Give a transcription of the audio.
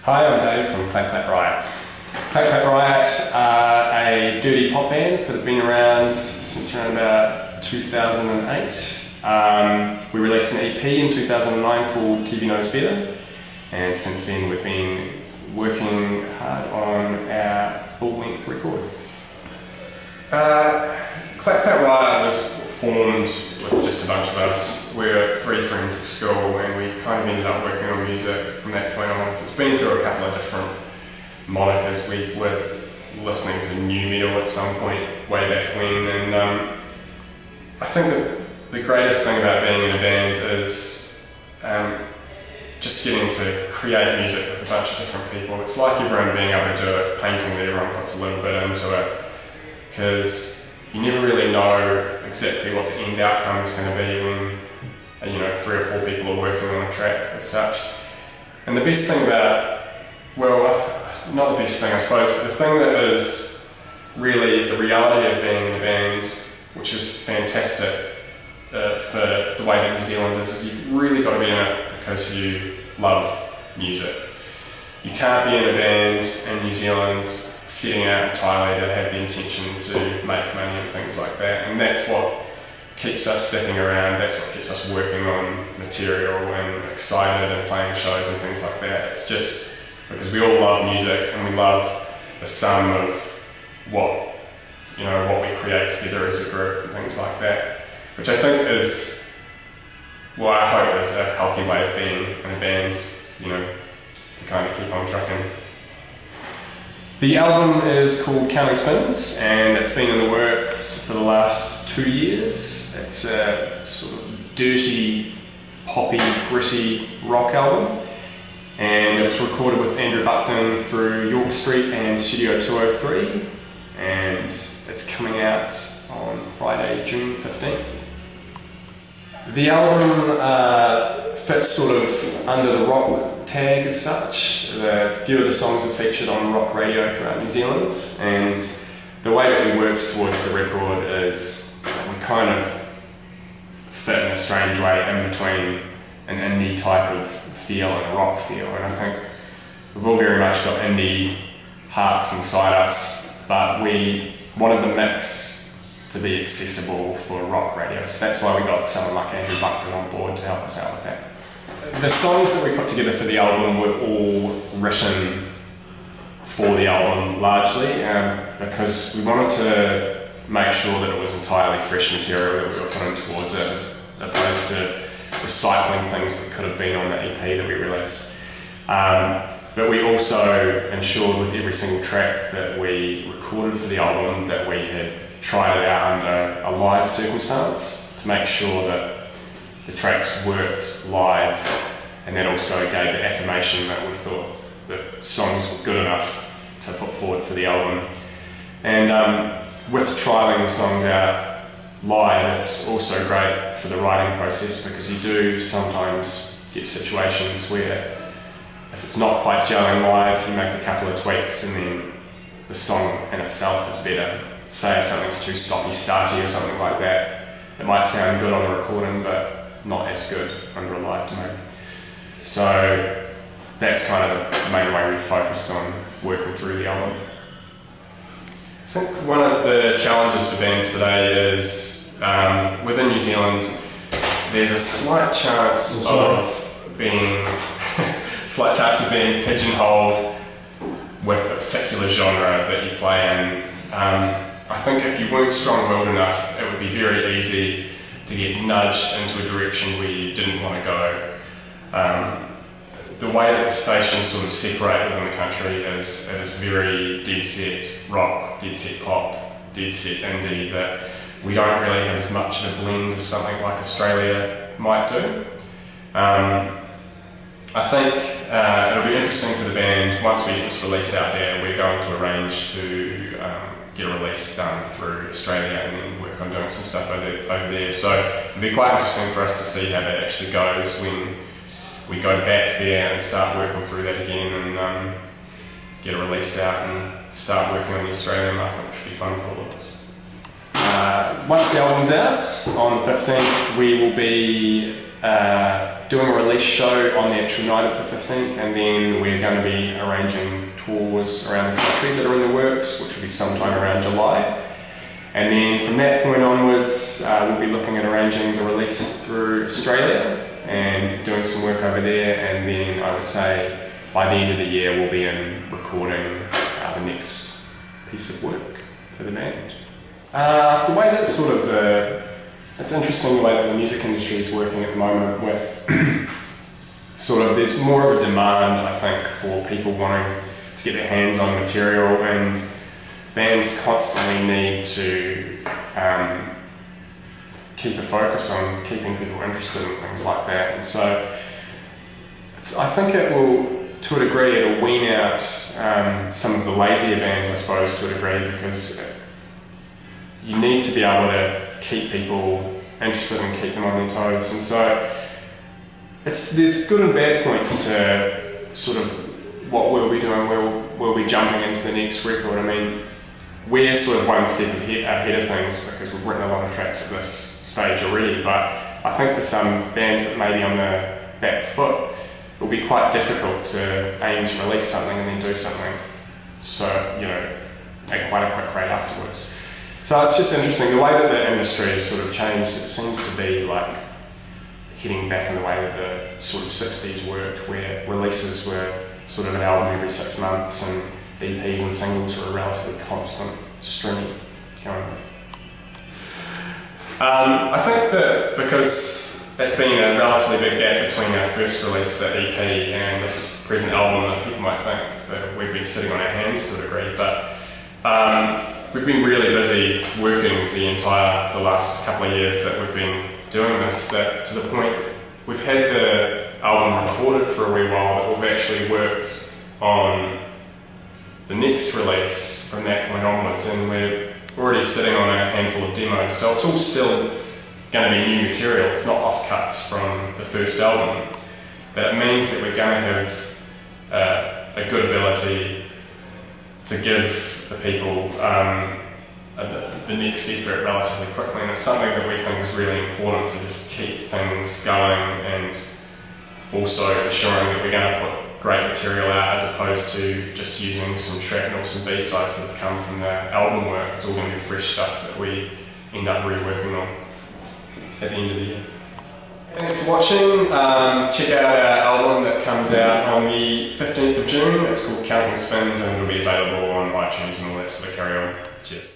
Hi, I'm Dave from Clap Clap Riot. Clap Clap Riot are a dirty pop band that have been around since around about 2008. We released an EP in 2009 called TV Knows Better, and since then we've been working hard on our full-length record. Clap Clap Riot was formed with just a bunch of us. We were three friends at school and we kind of ended up working on music from that point on. It's been through a couple of different monikers. We were listening to new metal at some point way back when, and I think that the greatest thing about being in a band is just getting to create music with a bunch of different people. It's like everyone being able to do a painting that everyone puts a little bit into it, because you never really know exactly what the end outcome is going to be when, 3 or 4 people are working on a track as such. And the best thing about, not the best thing I suppose, the thing that is really the reality of being in a band, which is fantastic for the way that New Zealand is you've really got to be in it because you love music. You can't be in a band in New Zealand setting out entirely to have the intention to make money and things like that, and that's what keeps us sticking around, that's what keeps us working on material and excited and playing shows and things like that. It's just because we all love music and we love the sum of what we create together as a group and things like that, which I think is what I hope is a healthy way of being in a band, to kind of keep on trucking. The album is called Counting Spins, and it's been in the works for the last 2 years. It's a sort of dirty, poppy, gritty rock album, and it was recorded with Andrew Buckton through York Street and Studio 203, and it's coming out on Friday, June 15th. The album fits sort of under the rock tag as such. A few of the songs are featured on rock radio throughout New Zealand, and the way that we worked towards the record is we kind of fit in a strange way in between an indie type of feel and a rock feel, and I think we've all very much got indie hearts inside us, but we wanted the mix to be accessible for rock radio, so that's why we got someone like Andrew Buckton on board to help us out with that. The songs that we put together for the album were all written for the album largely, because we wanted to make sure that it was entirely fresh material that we were putting towards it, as opposed to recycling things that could have been on the EP that we released. But we also ensured with every single track that we recorded for the album that we had tried it out under a live circumstance to make sure that the tracks worked live, and that also gave the affirmation that we thought the songs were good enough to put forward for the album. And with trialling the songs out live, it's also great for the writing process, because you do sometimes get situations where if it's not quite gelling live, you make a couple of tweaks and then the song in itself is better. Say if something's too stoppy, starty or something like that, it might sound good on the recording but not as good under a live demo. So that's kind of the main way we focused on working through the album. I think one of the challenges for bands today is within New Zealand there's a slight chance of being pigeonholed with a particular genre that you play in. I think if you weren't strong-willed enough, it would be very easy to get nudged into a direction where you didn't want to go. The way that the stations sort of separate within the country is it is very dead set rock, dead set pop, dead set indie, that we don't really have as much of a blend as something like Australia might do. I think it'll be interesting for the band, once we get this release out there, we're going to arrange to get a release done through Australia and then work on doing some stuff over there. So it'll be quite interesting for us to see how that actually goes when we go back there and start working through that again and get a release out and start working on the Australian market, which will be fun for all of us. Once the album's out on the 15th, we will be doing a release show on the actual night of the 15th, and then we're going to be arranging tours around the country that are in the works, which will be sometime around July. And then from that point onwards, we'll be looking at arranging the release through Australia and doing some work over there, and then I would say by the end of the year we'll be in recording the next piece of work for the band. The way that it's interesting the way that the music industry is working at the moment with there's more of a demand, I think, for people wanting to get their hands on material, and bands constantly need to keep a focus on keeping people interested in things like that. And so I think it will, to a degree, it'll wean out some of the lazier bands, I suppose, to a degree, because you need to be able to keep people interested and keep them on their toes. And so there's good and bad points to sort of what we'll be doing, we'll be jumping into the next record. I mean, we're sort of one step ahead of things because we've written a lot of tracks at this stage already, but I think for some bands that may be on the back foot, it'll be quite difficult to aim to release something and then do something at quite a quick rate afterwards. So it's just interesting, the way that the industry has sort of changed. It seems to be like heading back in the way that the sort of 60s worked, where releases were sort of an album every 6 months and EPs and singles were a relatively constant stream going on. I think that because it's been a relatively big gap between our first release, the EP, and this present album, that people might think that we've been sitting on our hands to a degree, but we've been really busy working the last couple of years that we've been doing this, that to the point we've had the album recorded for a wee while, that we've actually worked on the next release from that point onwards, and we're already sitting on a handful of demos, so it's all still going to be new material. It's not offcuts from the first album. That means that we're going to have a good ability to give the people the next effort relatively quickly, and it's something that we think is really important, to just keep things going and also ensuring that we're going to put great material out as opposed to just using some shrapnel, some B-sides that have come from the album work. It's all going to be fresh stuff that we end up reworking on at the end of the year. Thanks for watching. Check out our album that comes out on the 15th of June. It's called Counting Spins, and it'll be available on iTunes and all that sort of carry on. Cheers.